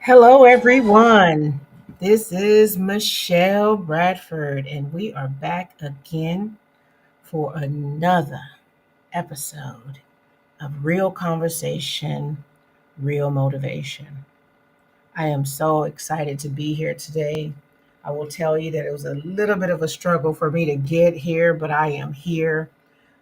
Hello, everyone. This is Michele Bradford, and we are back again for another episode of Real Conversation, Real Motivation. I am so excited to be here today. I will tell you that it was a little bit of a struggle for me to get here, but I am here.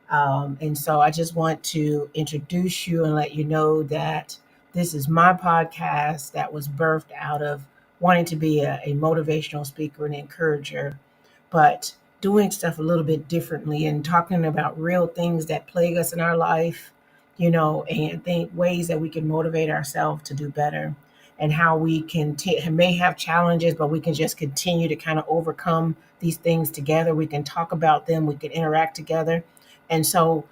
And so I just want to introduce you and let you know that this is my podcast that was birthed out of wanting to be a motivational speaker and encourager, but doing stuff a little bit differently and talking about real things that plague us in our life, and think ways that we can motivate ourselves to do better and how we can may have challenges, but we can just continue to kind of overcome these things together. We can talk about them, we can interact together. And so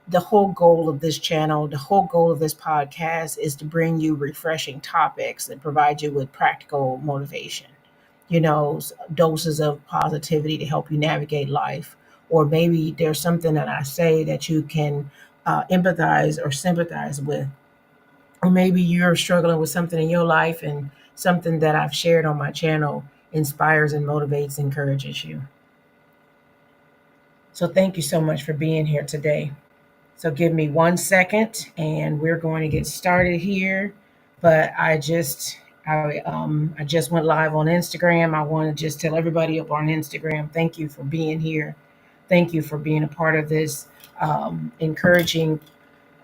the whole goal of this channel, the whole goal of this podcast is to bring you refreshing topics that provide you with practical motivation, doses of positivity to help you navigate life. Or maybe there's something that I say that you can empathize or sympathize with. Or maybe you're struggling with something in your life and something that I've shared on my channel inspires and motivates, encourages you. So thank you so much for being here today. So give me 1 second and we're going to get started here. But I just went live on Instagram. I want to just tell everybody up on Instagram, thank you for being here. Thank you for being a part of this encouraging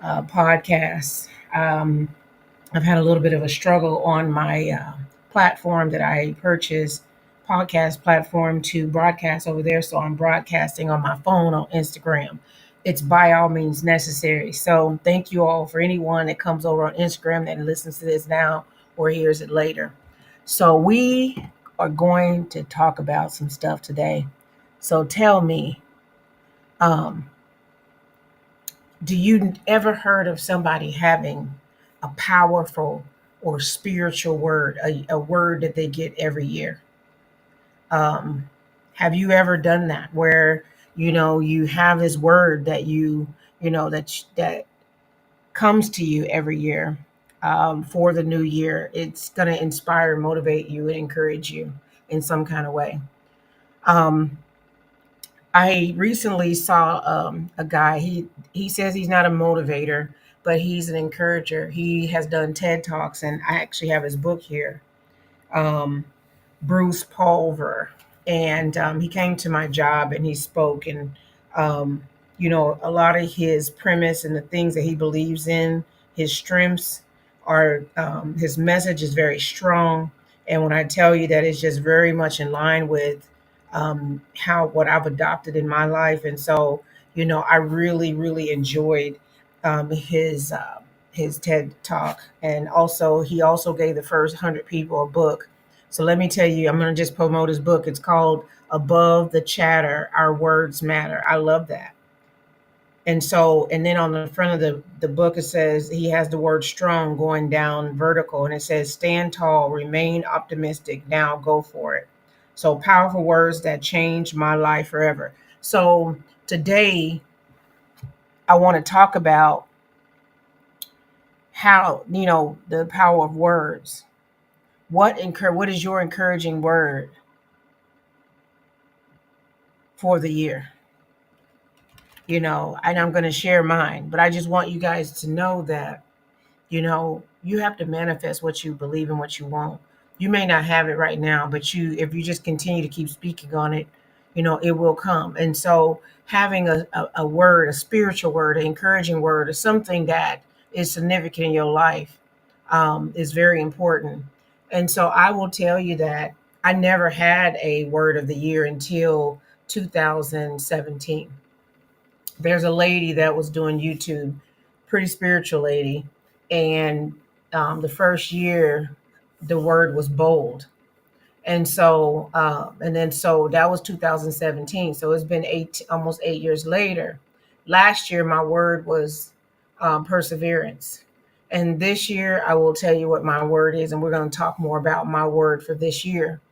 podcast. I've had a little bit of a struggle on my platform that I purchased, podcast platform, to broadcast over there. So I'm broadcasting on my phone on Instagram. It's by all means necessary. So thank you all for anyone that comes over on Instagram that listens to this now or hears it later. So we are going to talk about some stuff today. So tell me, um, do you ever heard of somebody having a powerful or spiritual word, a word that they get every year? Um, have you ever done that where you have this word that that comes to you every year for the new year? It's going to inspire, motivate you, and encourage you in some kind of way. Um, I recently saw a guy. He says he's not a motivator, but he's an encourager. He has done TED Talks, and I actually have his book here. Um, Bruce Pulver, and he came to my job and he spoke, and um, a lot of his premise and the things that he believes in, his strengths are his message is very strong, and when I tell you that, it's just very much in line with how what I've adopted in my life. And so I really really enjoyed his TED talk, and also he also gave the first 100 people a book. So let me tell you, I'm going to just promote his book. It's called Above the Chatter, Our Words Matter. I love that. And so, and then on the front of the book, it says he has the word strong going down vertical, and it says, stand tall, remain optimistic, now go for it. So powerful words that change my life forever. So today, I want to talk about how, the power of words. What is your encouraging word for the year? And I'm going to share mine, but I just want you guys to know that, you have to manifest what you believe and what you want. You may not have it right now, but if you just continue to keep speaking on it, it will come. And so having a word, a spiritual word, an encouraging word, or something that is significant in your life is very important. And so I will tell you that I never had a word of the year until 2017. There's a lady that was doing YouTube, pretty spiritual lady, and the first year the word was bold. And so that was 2017. So it's been almost 8 years later. Last year my word was perseverance. And this year I will tell you what my word is, and we're going to talk more about my word for this year.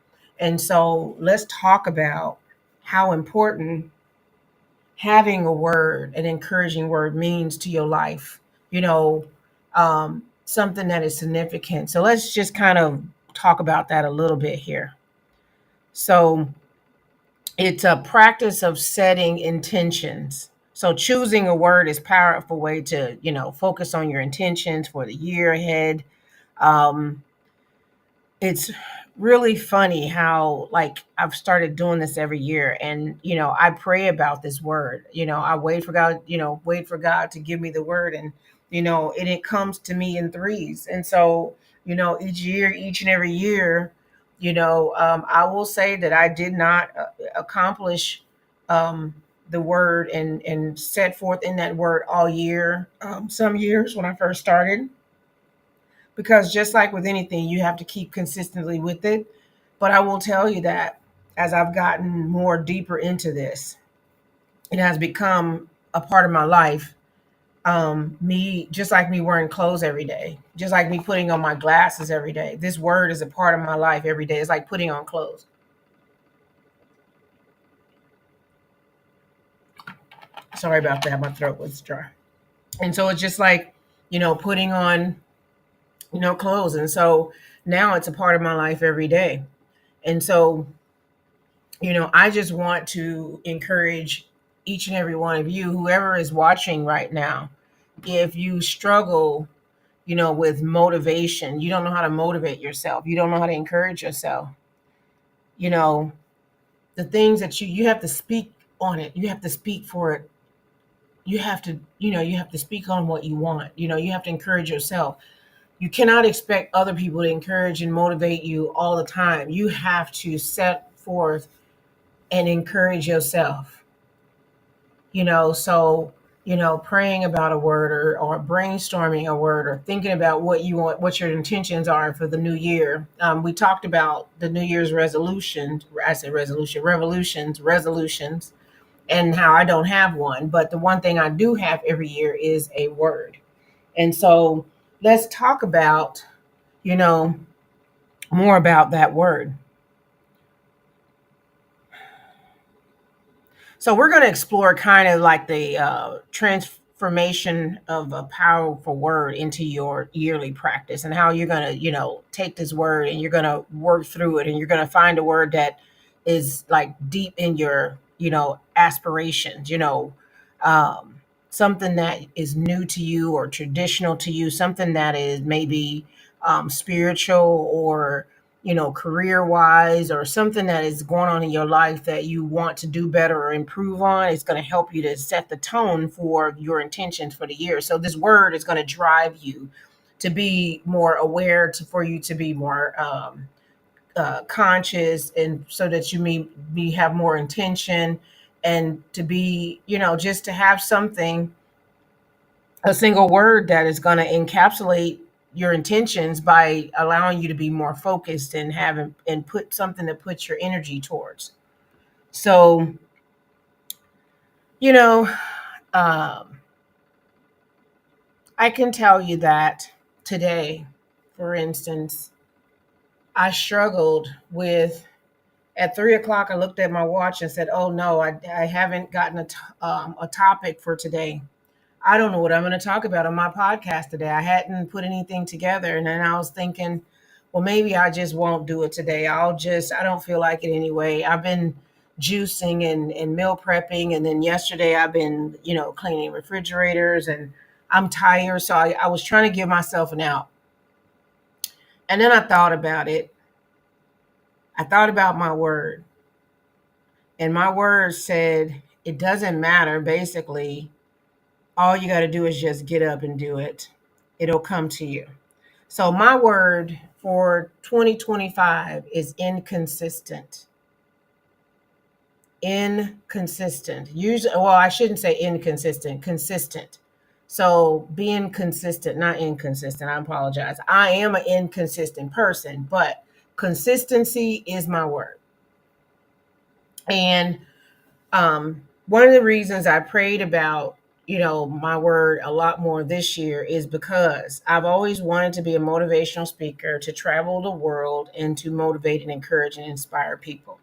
And so let's talk about how important having a word, an encouraging word, means to your life. You know, um, something that is significant. So let's just kind of talk about that a little bit here. So it's a practice of setting intentions. So choosing a word is a powerful way to, focus on your intentions for the year ahead. Um, it's really funny how, like, I've started doing this every year, and I pray about this word. I wait for God, wait for God to give me the word, and it comes to me in threes. And so each year, each and every year, I will say that I did not accomplish um the word and set forth in that word all year. Some years when I first started, because just like with anything, you have to keep consistently with it. But I will tell you that as I've gotten more deeper into this, it has become a part of my life. Me, just like me wearing clothes every day, just like me putting on my glasses every day. This word is a part of my life every day. It's like putting on clothes. Sorry about that. My throat was dry. And so it's just like, putting on, clothes. And so now it's a part of my life every day. And so I just want to encourage each and every one of you, whoever is watching right now, if you struggle, with motivation, you don't know how to motivate yourself, you don't know how to encourage yourself, you know, the things that you have to speak on it, you have to speak for it, you have to, you have to speak on what you want, you have to encourage yourself. You cannot expect other people to encourage and motivate you all the time. You have to set forth and encourage yourself. So praying about a word, or brainstorming a word, or thinking about what you want, what your intentions are for the new year. We talked about the New Year's resolution. I said resolution, resolutions, and how I don't have one, but the one thing I do have every year is a word. And so let's talk about, you know more about that word. So we're going to explore kind of like the transformation of a powerful word into your yearly practice, and how you're going to, take this word and you're going to work through it, and you're going to find a word that is like deep in your, aspirations, something that is new to you or traditional to you, something that is maybe spiritual, or career wise, or something that is going on in your life that you want to do better or improve on. It's going to help you to set the tone for your intentions for the year. So this word is going to drive you to be more aware, for you to be more conscious, and so that you may have more intention, and to be, just to have something, a single word that is going to encapsulate your intentions by allowing you to be more focused, and put something to put your energy towards. So, you know, um, I can tell you that today, for instance, I struggled with, at 3 o'clock, I looked at my watch and said, oh no, I haven't gotten a topic for today. I don't know what I'm going to talk about on my podcast today. I hadn't put anything together. And then I was thinking, well, maybe I just won't do it today. I don't feel like it anyway. I've been juicing and meal prepping. And then yesterday I've been, cleaning refrigerators, and I'm tired. So I was trying to give myself an out. And then I thought about it. I thought about my word. And my word said, it doesn't matter. Basically, all you got to do is just get up and do it. It'll come to you. So my word for 2025 is inconsistent. Inconsistent. Usually, well, I shouldn't say inconsistent, consistent. So being consistent, not inconsistent. I apologize. I am an inconsistent person, but consistency is my word. And one of the reasons I prayed about, my word a lot more this year is because I've always wanted to be a motivational speaker, to travel the world and to motivate and encourage and inspire people.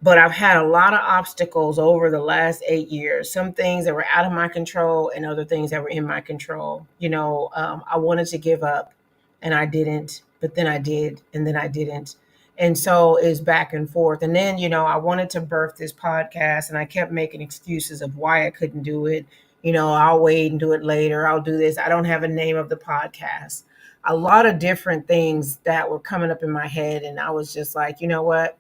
But I've had a lot of obstacles over the last 8 years. Some things that were out of my control, and other things that were in my control. I wanted to give up, and I didn't. But then I did, and then I didn't. And so it's back and forth. And then, I wanted to birth this podcast, and I kept making excuses of why I couldn't do it. I'll wait and do it later. I'll do this. I don't have a name of the podcast. A lot of different things that were coming up in my head. And I was just like, you know what?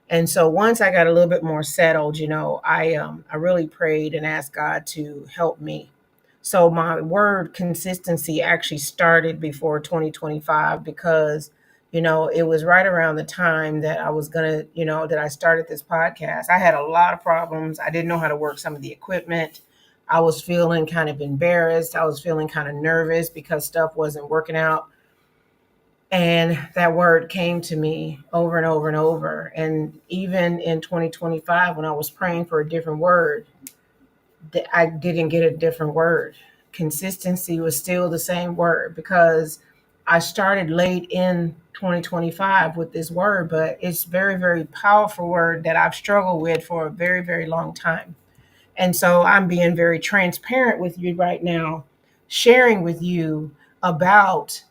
And so once I got a little bit more settled, I really prayed and asked God to help me. So my word consistency actually started before 2025, because it was right around the time that I was gonna, that I started this podcast. I had a lot of problems. I didn't know how to work some of the equipment. I was feeling kind of embarrassed. I was feeling kind of nervous because stuff wasn't working out. And that word came to me over and over and over. And even in 2025, when I was praying for a different word, I didn't get a different word. Consistency was still the same word, because I started late in 2025 with this word, but it's very, very powerful word that I've struggled with for a very, very long time. And so I'm being very transparent with you right now, sharing with you about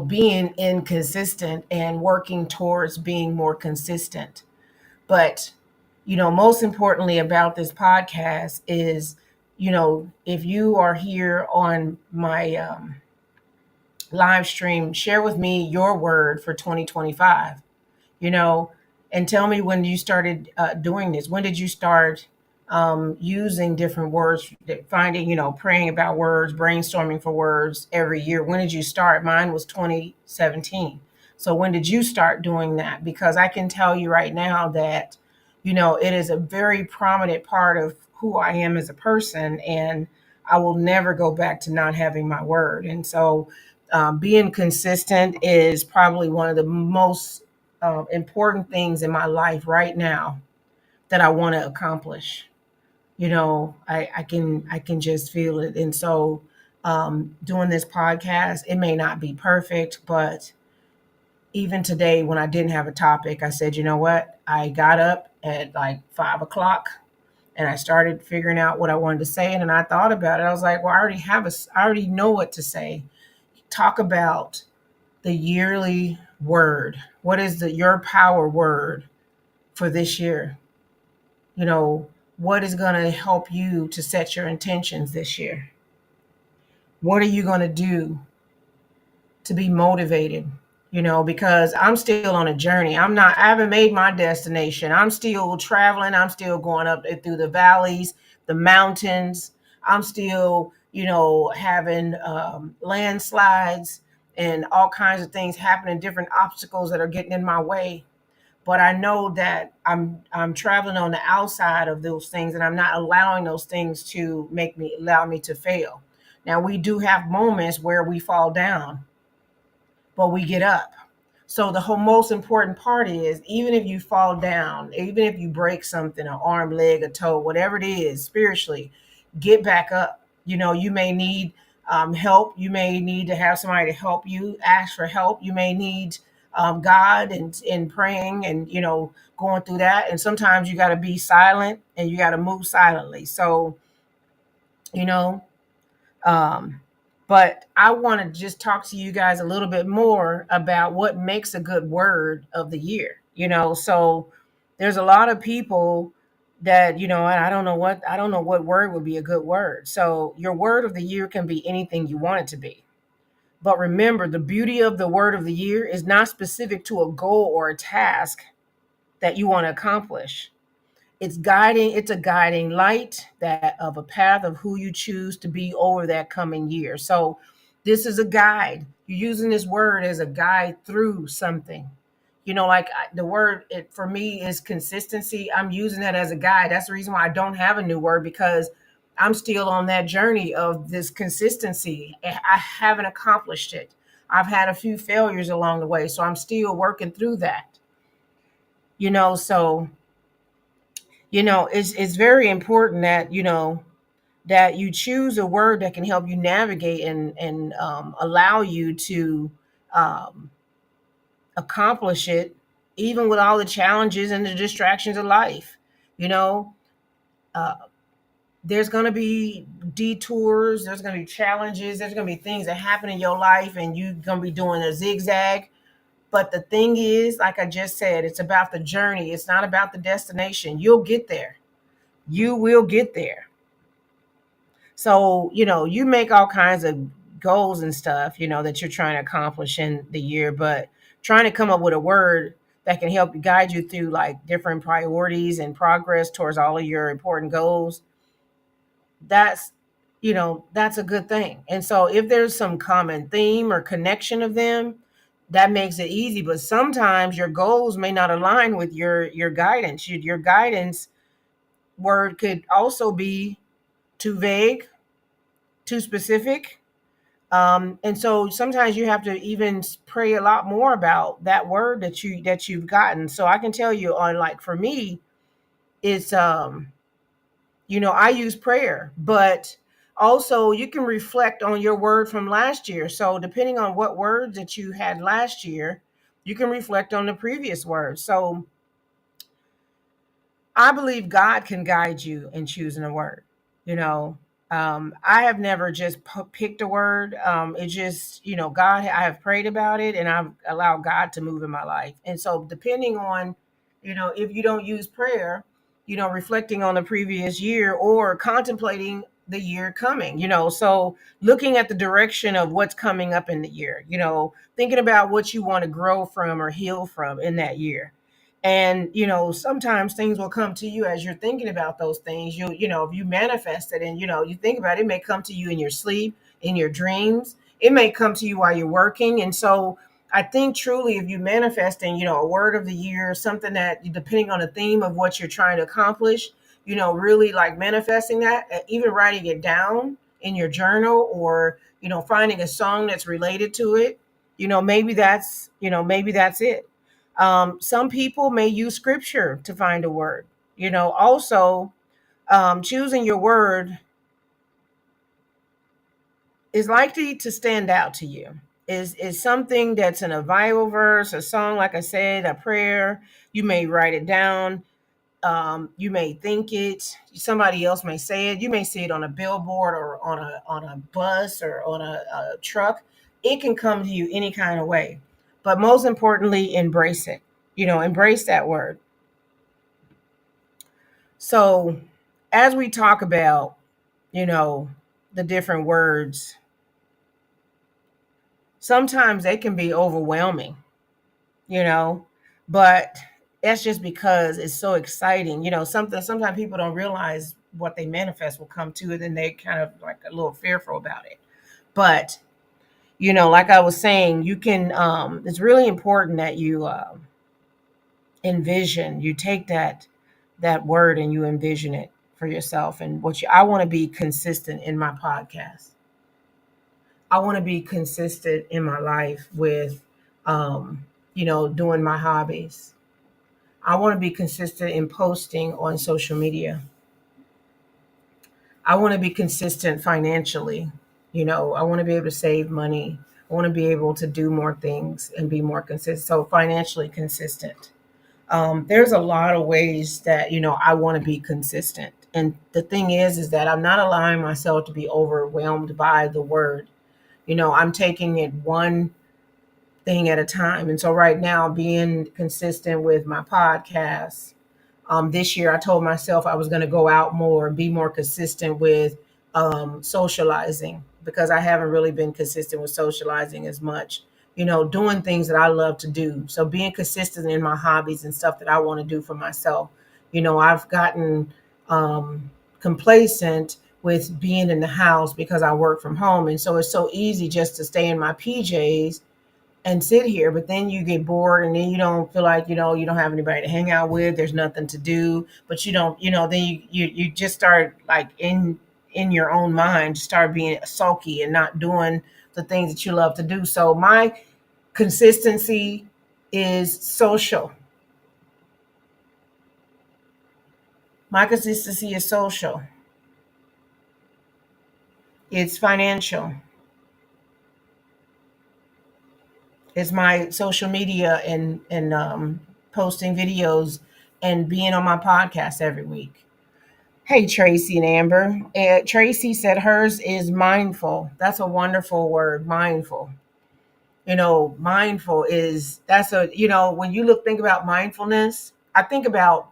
being inconsistent and working towards being more consistent. But, most importantly about this podcast is, if you are here on my live stream, share with me your word for 2025, you know, and tell me when you started doing this. When did you start using different words, finding, praying about words, brainstorming for words every year? When did you start? Mine was 2017. So when did you start doing that? Because I can tell you right now that, it is a very prominent part of who I am as a person, and I will never go back to not having my word. And so being consistent is probably one of the most important things in my life right now that I want to accomplish. I can just feel it. And so doing this podcast, it may not be perfect, but even today when I didn't have a topic, I said, you know what? I got up at like 5 o'clock and I started figuring out what I wanted to say. And then I thought about it. I was like, well, I already know what to say. Talk about the yearly word. What is your power word for this year? What is going to help you to set your intentions this year? What are you going to do to be motivated? Because I'm still on a journey. I haven't made my destination. I'm still traveling. I'm still going up through the valleys, the mountains. I'm still, having landslides and all kinds of things happening, different obstacles that are getting in my way. But I know that I'm traveling on the outside of those things, and I'm not allowing those things to allow me to fail. Now we do have moments where we fall down, but we get up. So the whole most important part is, even if you fall down, even if you break something, an arm, leg, a toe, whatever it is, spiritually, get back up. You may need help. You may need to have somebody to help you. Ask for help. You may need God and praying and going through that. And sometimes you got to be silent and you got to move silently. So you know um, but I want to just talk to you guys a little bit more about what makes a good word of the year. So there's a lot of people that, and I don't know what word would be a good word. So your word of the year can be anything you want it to be. But remember, the beauty of the word of the year is not specific to a goal or a task that you want to accomplish. It's a guiding light that of a path of who you choose to be over that coming year. So this is a guide. You're using this word as a guide through something. Like the word it for me is consistency. I'm using that as a guide. That's the reason why I don't have a new word, because I'm still on that journey of this consistency. I haven't accomplished it. I've had a few failures along the way, so I'm still working through that. So it's very important that that you choose a word that can help you navigate and allow you to um, accomplish it even with all the challenges and the distractions of life, you know, uh, there's going to be detours, there's going to be challenges, there's going to be things that happen in your life, and you're going to be doing a zigzag. But the thing is, like I just said, it's about the journey. It's not about the destination. You'll get there. You will get there. So, you make all kinds of goals and stuff, that you're trying to accomplish in the year, but trying to come up with a word that can help guide you through like different priorities and progress towards all of your important goals, that's, that's a good thing. And so if there's some common theme or connection of them, that makes it easy. But sometimes your goals may not align with your guidance. Your guidance word could also be too vague, too specific. And so sometimes you have to even pray a lot more about that word that you've gotten. So I can tell you, on like, for me, it's I use prayer, but also you can reflect on your word from last year. So depending on what words that you had last year, you can reflect on the previous words. So I believe God can guide you in choosing a word. You know, I have never just picked a word. It just, God, I have prayed about it and I've allowed God to move in my life. And so, depending on, if you don't use prayer, reflecting on the previous year or contemplating the year coming, so looking at the direction of what's coming up in the year, thinking about what you want to grow from or heal from in that year. And sometimes things will come to you as you're thinking about those things. If you manifest it and you think about it, it may come to you in your sleep, in your dreams. It may come to you while you're working. And so I think truly, if you manifesting, a word of the year, something that, depending on the theme of what you're trying to accomplish, really like manifesting that, even writing it down in your journal, or finding a song that's related to it, maybe that's it. Some people may use scripture to find a word. Also, choosing your word is likely to stand out to you. Is something that's in a Bible verse, a song, like I said, a prayer. You may write it down. You may think it. Somebody else may say it. You may see it on a billboard or on a bus or on a truck. It can come to you any kind of way. But most importantly, embrace it. Embrace that word. So, as we talk about, you know, the different words, sometimes they can be overwhelming, you know, but that's just because it's so exciting. Sometimes people don't realize what they manifest will come to it, and they kind of like a little fearful about it. But, like I was saying, you can, it's really important that you envision, you take that word and you envision it for yourself. And I want to be consistent in my podcast. I want to be consistent in my life with doing my hobbies. I want to be consistent in posting on social media. I want to be consistent financially. I want to be able to save money. I want to be able to do more things and be more consistent. So financially consistent. There's a lot of ways that I want to be consistent. And the thing is that I'm not allowing myself to be overwhelmed by the word. I'm taking it one thing at a time. And so right now, being consistent with my podcast, this year I told myself I was going to go out more, be more consistent with socializing, because I haven't really been consistent with socializing as much. Doing things that I love to do. So being consistent in my hobbies and stuff that I want to do for myself. I've gotten complacent with being in the house because I work from home. And so it's so easy just to stay in my PJs and sit here, but then you get bored, and then you don't feel like you don't have anybody to hang out with. There's nothing to do, but you don't then you just start like in your own mind, start being sulky and not doing the things that you love to do. So my consistency is social. My consistency is social. It's financial. It's my social media and posting videos and being on my podcast every week. Hey, Tracy and Amber. Tracy said hers is mindful. That's a wonderful word, mindful. Mindful is that's a when you think about mindfulness, I think about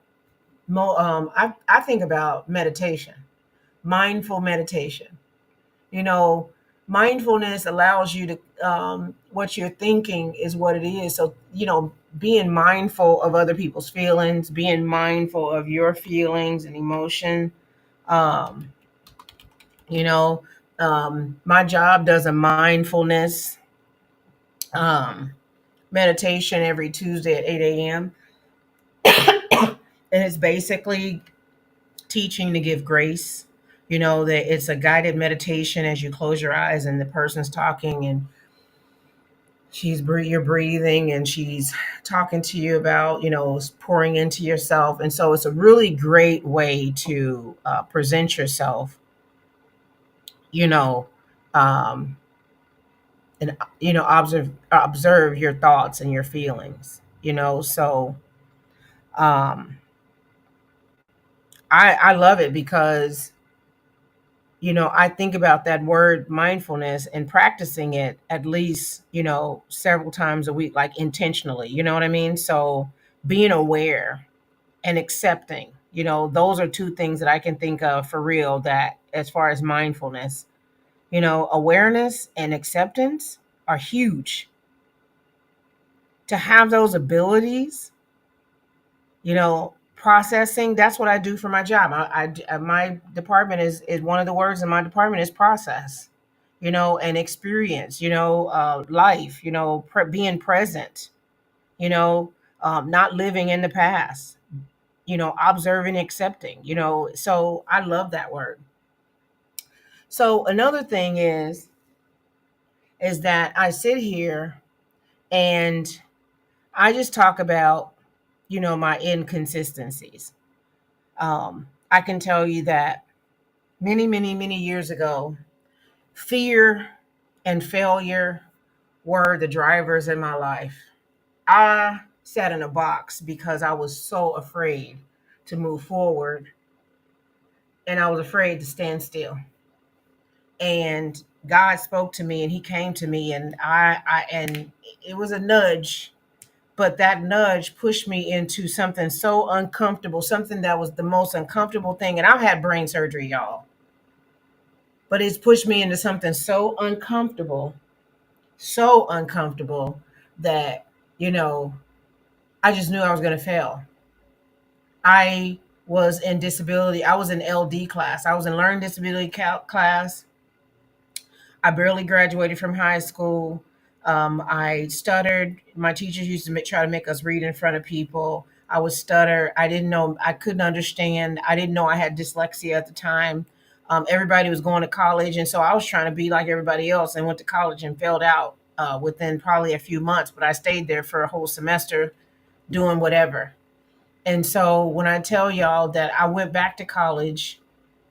I think about meditation, mindful meditation. You know, Mindfulness allows you to what you're thinking is what it is. So being mindful of other people's feelings, being mindful of your feelings and emotion. Um, you know, my job does a mindfulness um, meditation every Tuesday at 8 a.m. And it's basically teaching to give grace. That it's a guided meditation as you close your eyes and the person's talking and you're breathing and she's talking to you about pouring into yourself. And so it's a really great way to present yourself, you know um, and observe your thoughts and your feelings. So um, I love it because I think about that word mindfulness and practicing it at least, several times a week, like intentionally, you know what I mean? So being aware and accepting, those are two things that I can think of for real that as far as mindfulness, awareness and acceptance are huge. To have those abilities, processing, that's what I do for my job. My department is one of the words in my department is process, and experience, life, being present, you know not living in the past, observing, accepting, so I love that word. So another thing is that I sit here and I just talk about, my inconsistencies. I can tell you that many, many, many years ago, fear and failure were the drivers in my life. I sat in a box because I was so afraid to move forward and I was afraid to stand still. And God spoke to me and he came to me and and it was a nudge, but that nudge pushed me into something so uncomfortable, something that was the most uncomfortable thing. And I've had brain surgery, y'all, but it's pushed me into something so uncomfortable that, you know, I just knew I was going to fail. I was in disability. I was in LD class. I was in learning disability class. I barely graduated from high school. I stuttered. My teachers used to try to make us read in front of people. I would stutter. I didn't know. I couldn't understand. I didn't know I had dyslexia at the time. Everybody was going to college, and so I was trying to be like everybody else and went to college and failed out within probably a few months. But I stayed there for a whole semester doing whatever. And so when I tell y'all that I went back to college,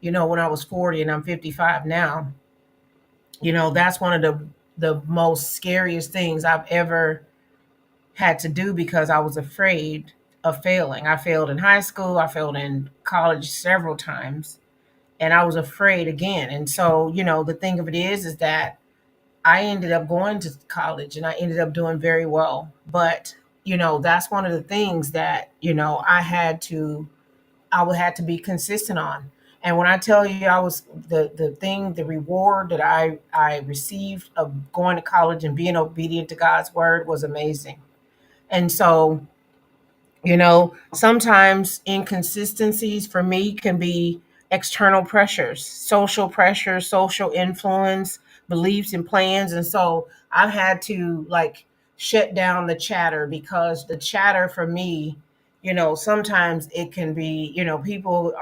when I was 40 and I'm 55 now, that's one of the most scariest things I've ever had to do because I was afraid of failing. I failed in high school, I failed in college several times, and I was afraid again. And so, the thing of it is that I ended up going to college and I ended up doing very well. But, that's one of the things that, I would have to be consistent on. And when I tell you I was the reward that I received of going to college and being obedient to God's word was amazing. And so, sometimes inconsistencies for me can be external pressures, social influence, beliefs and plans. And so I've had to like shut down the chatter because the chatter for me, sometimes it can be, people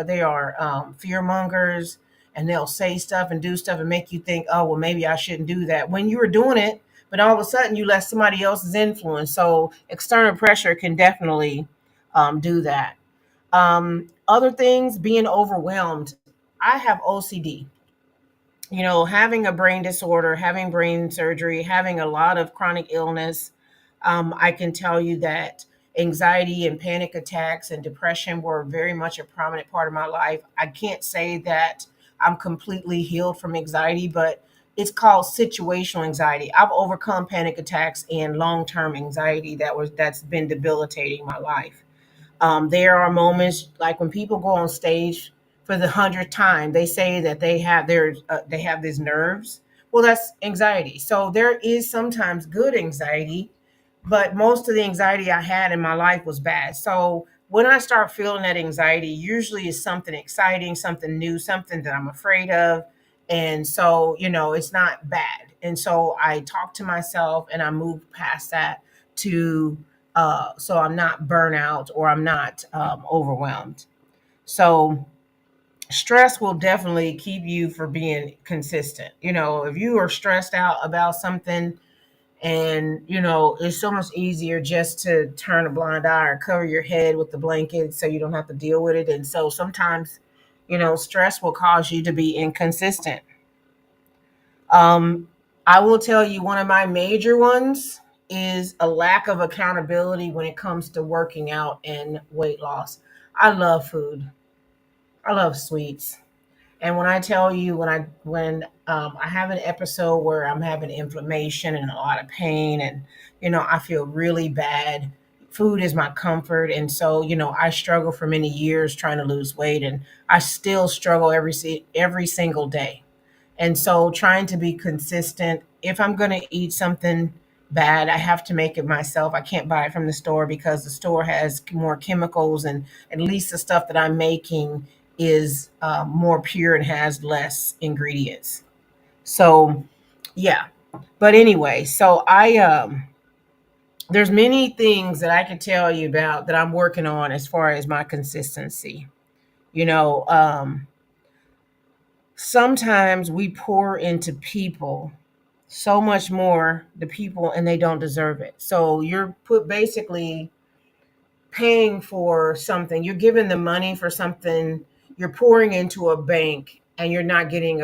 they are fear mongers and they'll say stuff and do stuff and make you think, oh, well, maybe I shouldn't do that when you were doing it, but all of a sudden you let somebody else's influence. So external pressure can definitely do that. Other things, being overwhelmed. I have OCD. Having a brain disorder, having brain surgery, having a lot of chronic illness. I can tell you that Anxiety and panic attacks and depression were very much a prominent part of my life. I can't say that I'm completely healed from anxiety, but it's called situational anxiety. I've overcome panic attacks and long-term anxiety that's been debilitating my life. There are moments like when people go on stage for the 100th time, they say that they have these nerves. Well, that's anxiety. So there is sometimes good anxiety, but most of the anxiety I had in my life was bad. So when I start feeling that anxiety, usually it's something exciting, something new, something that I'm afraid of. And so, it's not bad. And so I talk to myself and I move past that to so I'm not burnout or I'm not overwhelmed. So stress will definitely keep you from being consistent. If you are stressed out about something, and it's so much easier just to turn a blind eye or cover your head with the blanket so you don't have to deal with it. And so sometimes, stress will cause you to be inconsistent. um, I will tell you one of my major ones is a lack of accountability when it comes to working out and weight loss. I love food. I love sweets. And when I tell you, when I have an episode where I'm having inflammation and a lot of pain, and I feel really bad, food is my comfort. And so I struggle for many years trying to lose weight, and I still struggle every single day. And so trying to be consistent, if I'm going to eat something bad, I have to make it myself. I can't buy it from the store because the store has more chemicals, and at least the stuff that I'm making is more pure and has less ingredients. So, yeah. But anyway, so there's many things that I can tell you about that I'm working on as far as my consistency. You know, um, Sometimes we pour into people so much more the people, and they don't deserve it. So you're put basically paying for something. You're giving the money for something. You're pouring into a bank, and you're not getting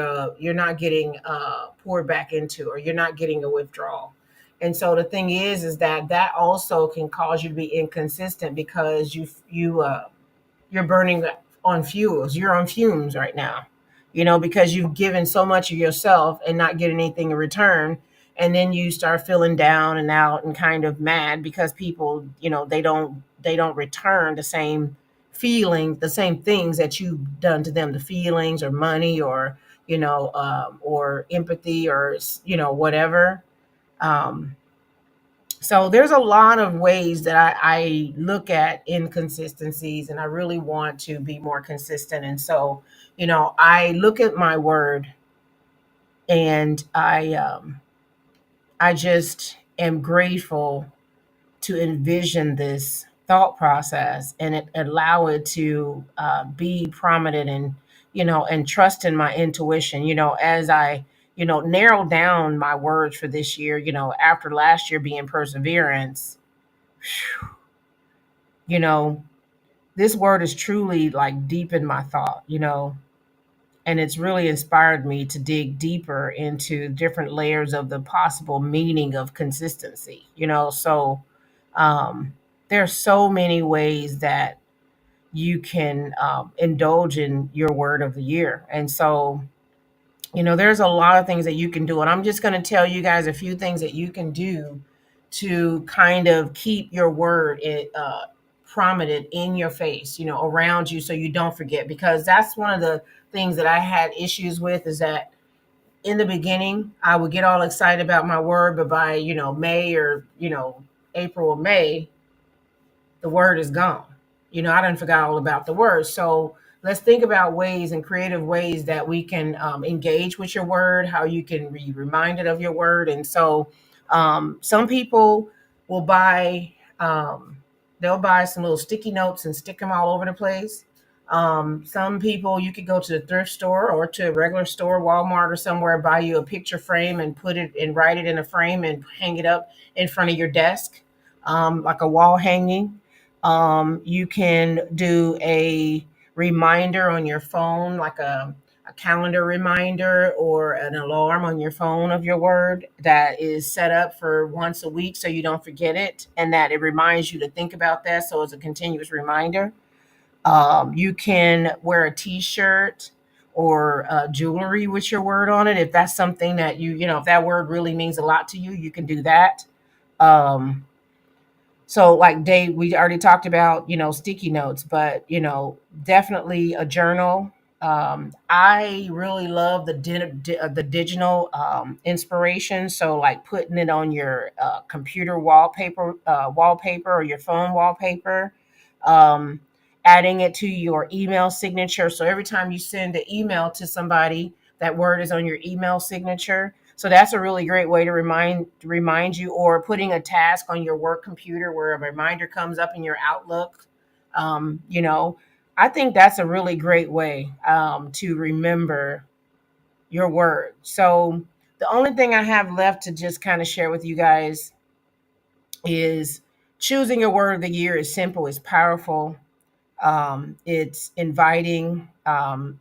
poured back into, or you're not getting a withdrawal. And so the thing is that also can cause you to be inconsistent because you're burning on fuels. You're on fumes right now, because you've given so much of yourself and not getting anything in return. And then you start feeling down and out and kind of mad because people, they don't return the same feeling, the same things that you've done to them, the feelings or money or, or empathy or, whatever. Um, so there's a lot of ways that I look at inconsistencies, and I really want to be more consistent. And so, I look at my word, and I just am grateful to envision this thought process and allow it to be prominent, and trust in my intuition. As I narrow down my words for this year. After last year being perseverance, you know, this word is truly like deep in my thought, and it's really inspired me to dig deeper into different layers of the possible meaning of consistency, So there are so many ways that you can indulge in your word of the year. And so, there's a lot of things that you can do. And I'm just going to tell you guys a few things that you can do to kind of keep your word prominent in your face, around you so you don't forget. Because that's one of the things that I had issues with, is that in the beginning, I would get all excited about my word, but by, May or, April or May, the word is gone. I done forgot all about the word. So let's think about ways and creative ways that we can engage with your word, how you can be reminded of your word. And so some people will um, they'll buy some little sticky notes and stick them all over the place. Some people, you could go to the thrift store or to a regular store, Walmart or somewhere, buy you a picture frame and put it and write it in a frame and hang it up in front of your desk, like a wall hanging. You can do a reminder on your phone, like a calendar reminder or an alarm on your phone of your word that is set up for once a week so you don't forget it, and that it reminds you to think about that. So it's a continuous reminder. You can wear a t-shirt or jewelry with your word on it. If that's something that if that word really means a lot to you, you can do that. Um, so like Dave, we already talked about, sticky notes, but definitely a journal. I really love the digital inspiration. So like putting it on your computer wallpaper or your phone wallpaper, um, adding it to your email signature. So every time you send an email to somebody, that word is on your email signature. So that's a really great way to remind you, or putting a task on your work computer where a reminder comes up in your Outlook. Um, you know, I think that's a really great way to remember your word. So the only thing I have left to just kind of share with you guys is choosing a word of the year is simple, it's powerful, it's inviting.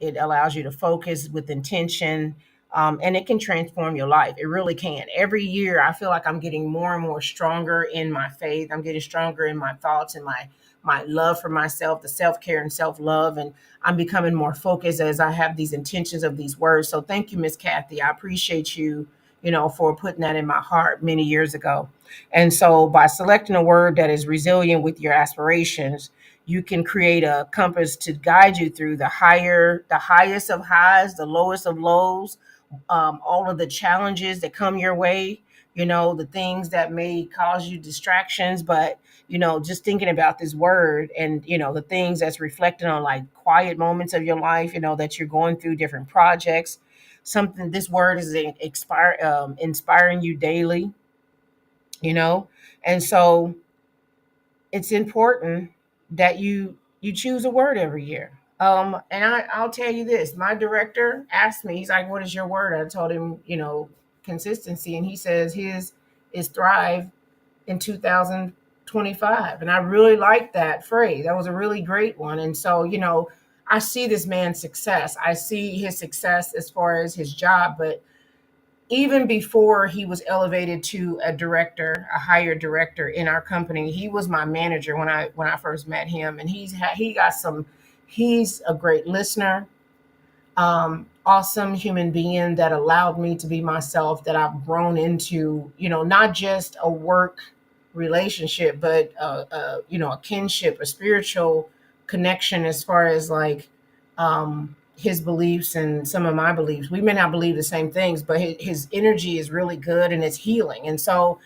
It allows you to focus with intention, and it can transform your life. It really can. Every year, I feel like I'm getting more and more stronger in my faith. I'm getting stronger in my thoughts and my love for myself, the self care and self love, and I'm becoming more focused as I have these intentions of these words. So thank you, Miss Kathy. I appreciate you. For putting that in my heart many years ago. And so by selecting a word that is resilient with your aspirations, you can create a compass to guide you through the highest of highs, the lowest of lows, all of the challenges that come your way, the things that may cause you distractions. But, just thinking about this word and, the things that's reflected on like quiet moments of your life, that you're going through different projects, something, this word is inspiring you daily, you know, and so it's important that you choose a word every year. And I'll tell you this: my director asked me, he's like, "What is your word?" I told him, consistency, and he says his is thrive in 2025, and I really like that phrase. That was a really great one, and so I see this man's success. I see his success as far as his job, but even before he was elevated to a director, a higher director in our company, he was my manager when I first met him, and he's a great listener, awesome human being that allowed me to be myself, that I've grown into, not just a work relationship, but a kinship, a spiritual connection, as far as like his beliefs and some of my beliefs. We may not believe the same things, but his energy is really good and it's healing. And so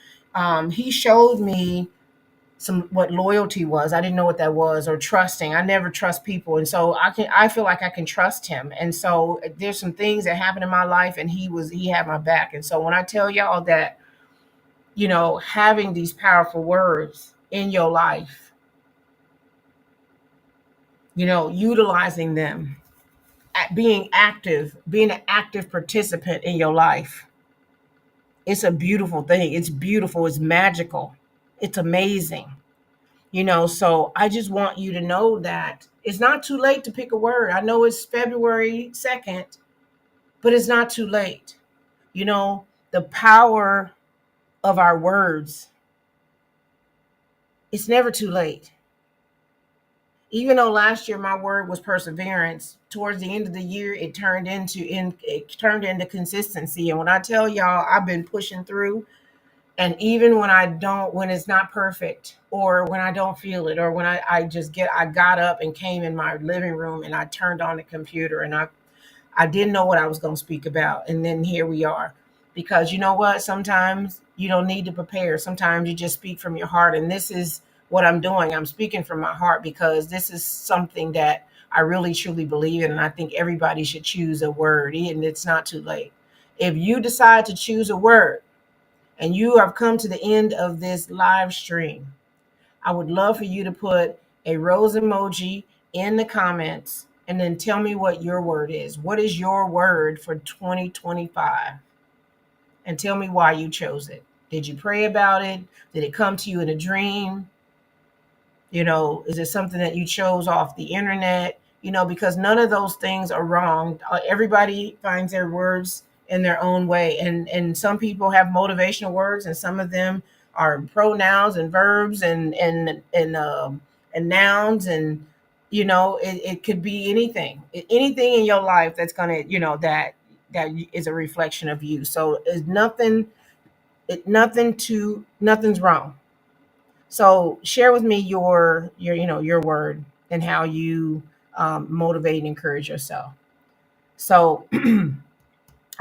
he showed me some what loyalty was. I didn't know what that was, or trusting. I never trust people, and so I feel like I can trust him. And so there's some things that happened in my life, and he had my back. And so when I tell y'all that, having these powerful words in your life, utilizing them, being an active participant in your life, it's a beautiful thing. It's beautiful, it's magical, it's amazing. So I just want you to know that it's not too late to pick a word. I know it's February 2nd, but it's not too late. The power of our words, it's never too late. Even though last year my word was perseverance, towards the end of the year it turned into consistency. And when I tell y'all, I've been pushing through. And even when it's not perfect, or when I don't feel it, or when I got up and came in my living room and I turned on the computer, and I didn't know what I was going to speak about. And then here we are. Because you know what? Sometimes you don't need to prepare. Sometimes you just speak from your heart. And this is what I'm doing. I'm speaking from my heart because this is something that I really truly believe in. And I think everybody should choose a word, and it's not too late. If you decide to choose a word and you have come to the end of this live stream, I would love for you to put a rose emoji in the comments and then tell me what your word is. What is your word for 2025? And tell me why you chose it. Did you pray about it? Did it come to you in a dream? Is it something that you chose off the internet? because none of those things are wrong. Everybody finds their words in their own way. And some people have motivational words, and some of them are pronouns and verbs and nouns, and it could be anything in your life that's gonna that is a reflection of you. So it's nothing's wrong. So share with me your word and how you motivate and encourage yourself. So I'm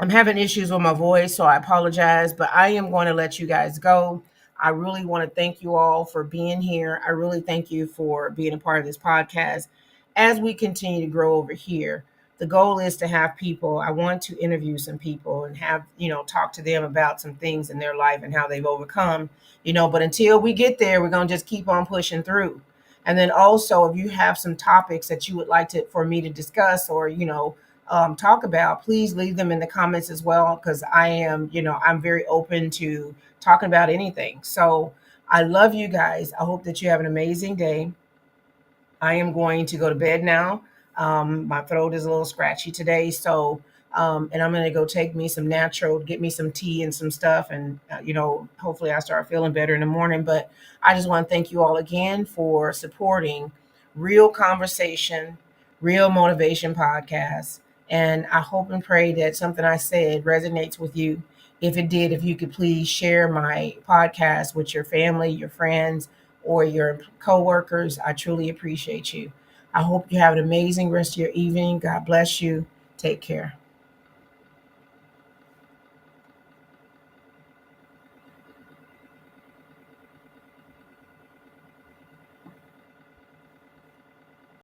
having issues with my voice, so I apologize, but I am going to let you guys go. I really want to thank you all for being here. I really thank you for being a part of this podcast. As we continue to grow over here, the goal is to have people. I want to interview some people and have, talk to them about some things in their life and how they've overcome, but until we get there, we're going to just keep on pushing through. And then also, if you have some topics that you would like for me to discuss, or, talk about, please leave them in the comments as well, because I'm very open to talking about anything. So I love you guys. I hope that you have an amazing day. I am going to go to bed now. My throat is a little scratchy today, so and I'm going to go take me some natural, get me some tea and some stuff, and hopefully I start feeling better in the morning. But I just want to thank you all again for supporting Real Conversation, Real Motivation Podcast, and I hope and pray that something I said resonates with you. If it did, if you could please share my podcast with your family, your friends, or your coworkers, I truly appreciate you. I hope you have an amazing rest of your evening. God bless you. Take care.